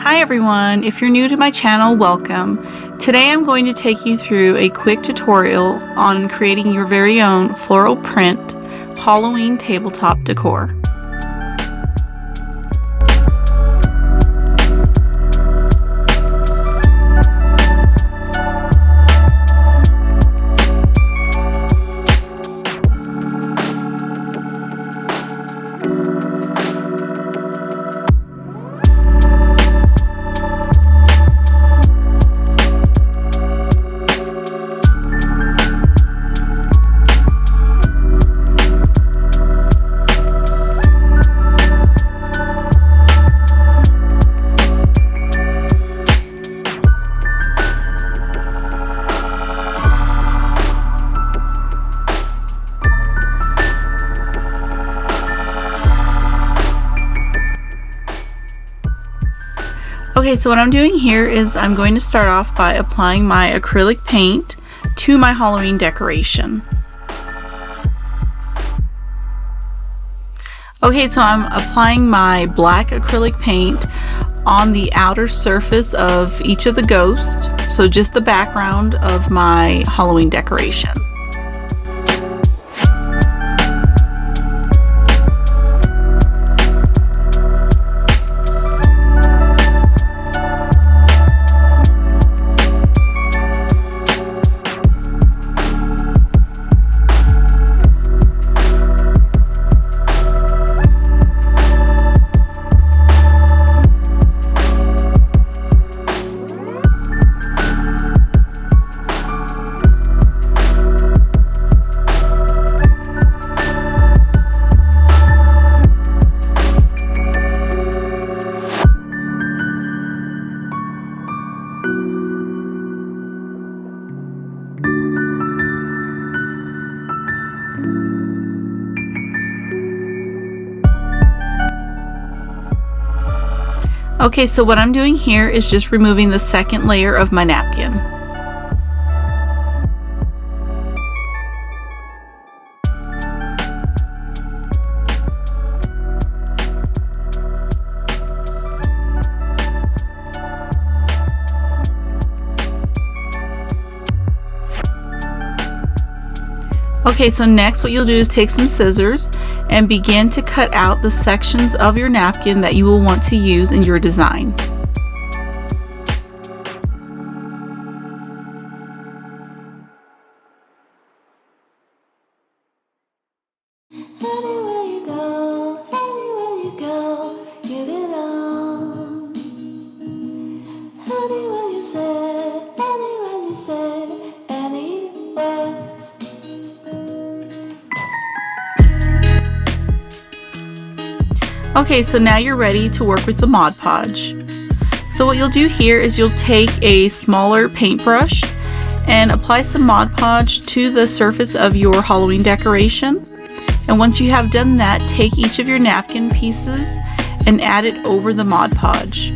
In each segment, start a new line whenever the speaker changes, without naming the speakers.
Hi everyone, if you're new to my channel, welcome. Today I'm going to take you through a quick tutorial on creating your very own floral print Halloween tabletop decor. Okay, so what I'm doing here is I'm going to start off by applying my acrylic paint to my Halloween decoration. Okay, so I'm applying my black acrylic paint on the outer surface of each of the ghosts, so just the background of my Halloween decoration. Okay, so what I'm doing here is just removing the second layer of my napkin. Okay, so next what you'll do is take some scissors and begin to cut out the sections of your napkin that you will want to use in your design.
Anywhere you go, give it on. Anywhere you say, anywhere.
Okay, so now you're ready to work with the Mod Podge. So what you'll do here is you'll take a smaller paintbrush and apply some Mod Podge to the surface of your Halloween decoration. And once you have done that, take each of your napkin pieces and add it over the Mod Podge.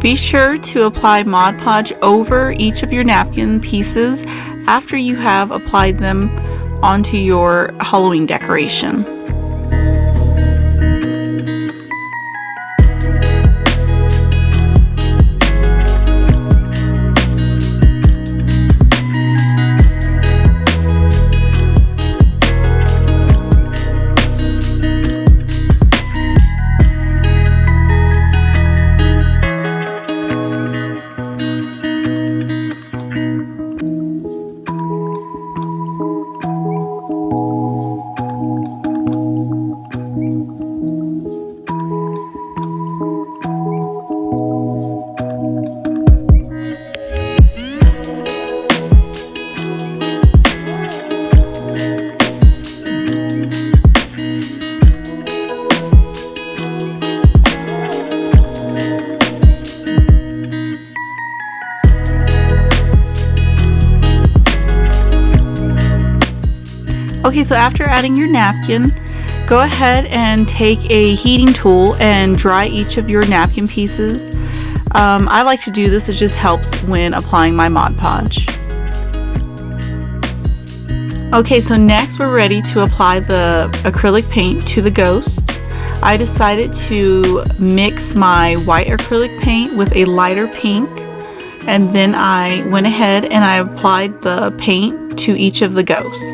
Be sure to apply Mod Podge over each of your napkin pieces after you have applied them onto your Halloween decoration. Okay, so after adding your napkin, go ahead and take a heating tool and dry each of your napkin pieces. I like to do this, it just helps when applying my Mod Podge. Okay, so next we're ready to apply the acrylic paint to the ghost. I decided to mix my white acrylic paint with a lighter pink, and then I went ahead and I applied the paint to each of the ghosts.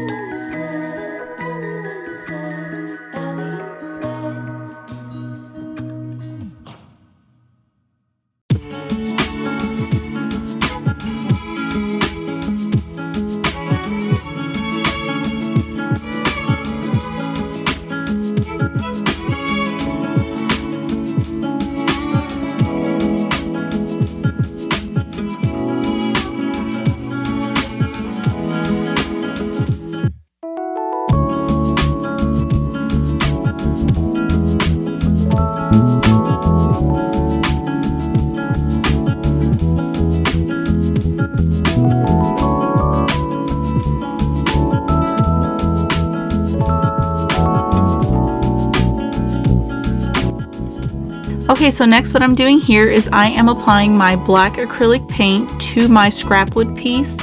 Okay, so next what I'm doing here is I am applying my black acrylic paint to my scrapwood piece.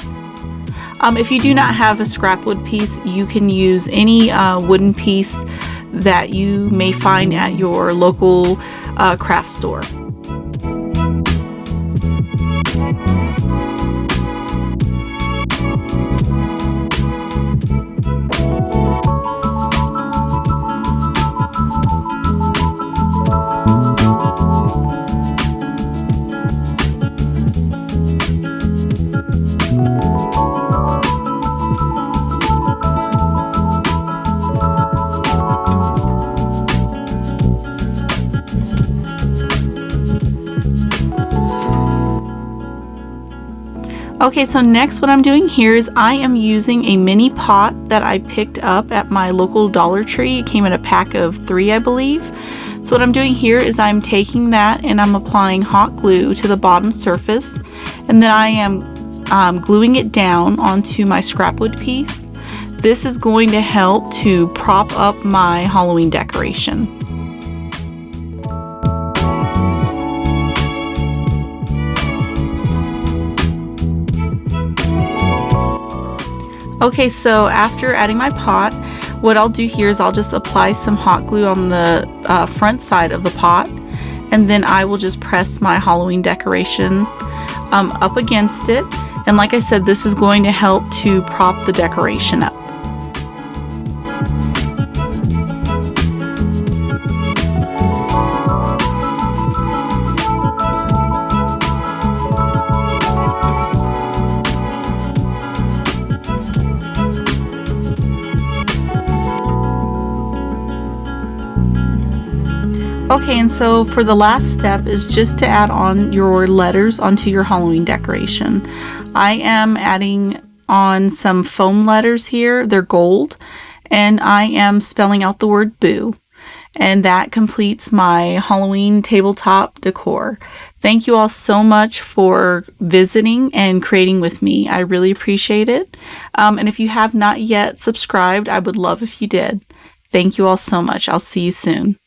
If you do not have a scrapwood piece, you can use any wooden piece that you may find at your local craft store. Okay, so next what I'm doing here is I am using a mini pot that I picked up at my local Dollar Tree. It came in a pack of 3, I believe. So what I'm doing here is I'm taking that and I'm applying hot glue to the bottom surface, and then I am gluing it down onto my scrapwood piece. This is going to help to prop up my Halloween decoration. Okay, so after adding my pot, what I'll do here is I'll just apply some hot glue on the front side of the pot, and then I will just press my Halloween decoration up against it. And like I said, this is going to help to prop the decoration up. Okay, and so for the last step is just to add on your letters onto your Halloween decoration. I am adding on some foam letters here. They're gold, and I am spelling out the word boo. And that completes my Halloween tabletop decor. Thank you all so much for visiting and creating with me. I really appreciate it. And if you have not yet subscribed, I would love if you did. Thank you all so much. I'll see you soon.